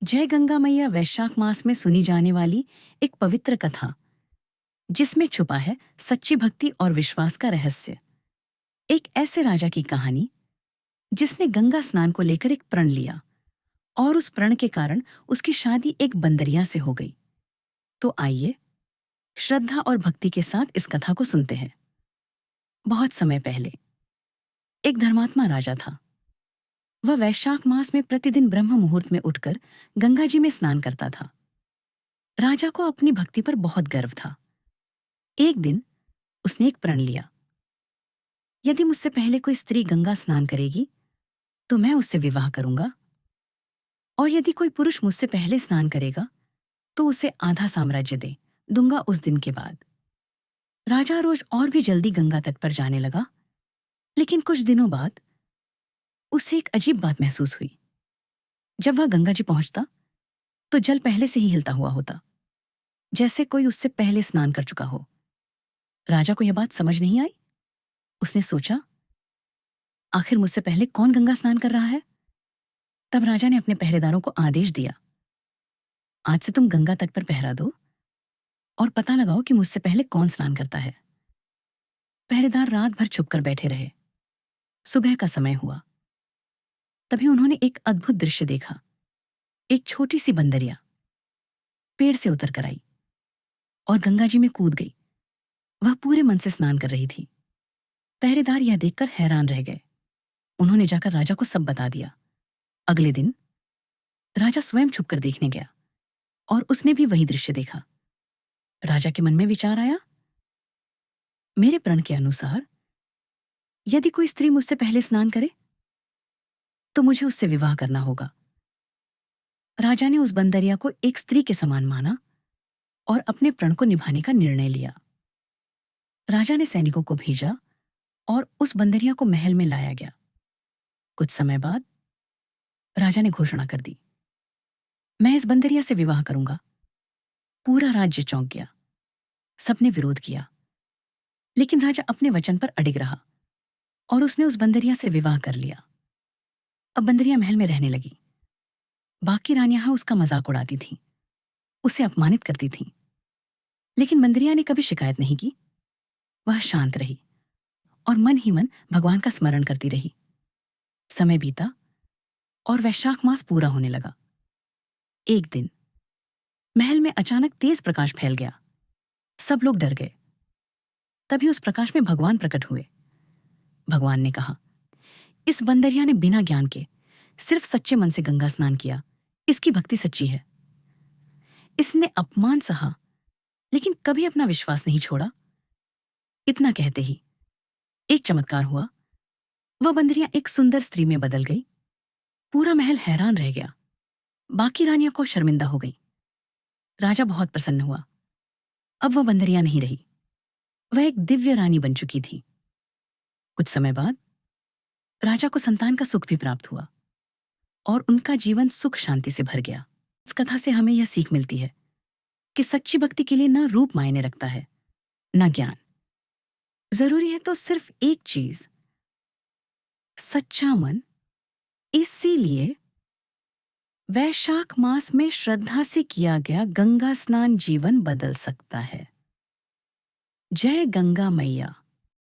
जय गंगा मैया वैशाख मास में सुनी जाने वाली एक पवित्र कथा जिसमें छुपा है सच्ची भक्ति और विश्वास का रहस्य। एक ऐसे राजा की कहानी जिसने गंगा स्नान को लेकर एक प्रण लिया और उस प्रण के कारण उसकी शादी एक बंदरिया से हो गई। तो आइए श्रद्धा और भक्ति के साथ इस कथा को सुनते हैं। बहुत समय पहले एक धर्मात्मा राजा था। वह वैशाख मास में प्रतिदिन ब्रह्म मुहूर्त में उठकर गंगा जी में स्नान करता था। राजा को अपनी भक्ति पर बहुत गर्व था। एक दिन उसने एक प्रण लिया, यदि मुझसे पहले कोई स्त्री गंगा स्नान करेगी तो मैं उससे विवाह करूंगा, और यदि कोई पुरुष मुझसे पहले स्नान करेगा तो उसे आधा साम्राज्य दे दूंगा उस दिन के बाद। राजा रोज और भी जल्दी गंगा तट पर जाने लगा, लेकिन कुछ दिनों बाद उसे एक अजीब बात महसूस हुई। जब वह गंगा जी पहुंचता तो जल पहले से ही हिलता हुआ होता, जैसे कोई उससे पहले स्नान कर चुका हो। राजा को यह बात समझ नहीं आई। उसने सोचा, आखिर मुझसे पहले कौन गंगा स्नान कर रहा है? तब राजा ने अपने पहरेदारों को आदेश दिया, आज से तुम गंगा तट पर पहरा दो और पता लगाओ कि मुझसे पहले कौन स्नान करता है। पहरेदार रात भर छुप कर बैठे रहे। सुबह का समय हुआ। तभी उन्होंने एक अद्भुत दृश्य देखा। एक छोटी सी बंदरिया पेड़ से उतर कर आई और गंगा जी में कूद गई। वह पूरे मन से स्नान कर रही थी। पहरेदार यह देखकर हैरान रह गए। उन्होंने जाकर राजा को सब बता दिया। अगले दिन राजा स्वयं छुपकर देखने गया और उसने भी वही दृश्य देखा। राजा के मन में विचार आया, मेरे प्रण के अनुसार यदि कोई स्त्री मुझसे पहले स्नान करे तो मुझे उससे विवाह करना होगा। राजा ने उस बंदरिया को एक स्त्री के समान माना और अपने प्रण को निभाने का निर्णय लिया। राजा ने सैनिकों को भेजा और उस बंदरिया को महल में लाया गया। कुछ समय बाद राजा ने घोषणा कर दी, मैं इस बंदरिया से विवाह करूंगा। पूरा राज्य चौंक गया। सबने विरोध किया, लेकिन राजा अपने वचन पर अडिग रहा और उसने उस बंदरिया से विवाह कर लिया। अब बंदरिया महल में रहने लगी। बाकी रानियां उसका मजाक उड़ाती थीं, उसे अपमानित करती थीं, लेकिन बंदरिया ने कभी शिकायत नहीं की। वह शांत रही और मन ही मन भगवान का स्मरण करती रही। समय बीता और वैशाख मास पूरा होने लगा। एक दिन महल में अचानक तेज प्रकाश फैल गया। सब लोग डर गए। तभी उस प्रकाश में भगवान प्रकट हुए। भगवान ने कहा, इस बंदरिया ने बिना ज्ञान के सिर्फ सच्चे मन से गंगा स्नान किया। इसकी भक्ति सच्ची है। इसने अपमान सहा लेकिन कभी अपना विश्वास नहीं छोड़ा। इतना कहते ही एक चमत्कार हुआ। वह बंदरिया एक सुंदर स्त्री में बदल गई। पूरा महल हैरान रह गया। बाकी रानियां को शर्मिंदा हो गई। राजा बहुत प्रसन्न हुआ। अब वह बंदरिया नहीं रही, वह एक दिव्य रानी बन चुकी थी। कुछ समय बाद राजा को संतान का सुख भी प्राप्त हुआ और उनका जीवन सुख शांति से भर गया। इस कथा से हमें यह सीख मिलती है कि सच्ची भक्ति के लिए न रूप मायने रखता है, न ज्ञान। जरूरी है तो सिर्फ एक चीज, सच्चा मन। इसीलिए वैशाख मास में श्रद्धा से किया गया गंगा स्नान जीवन बदल सकता है। जय गंगा मैया।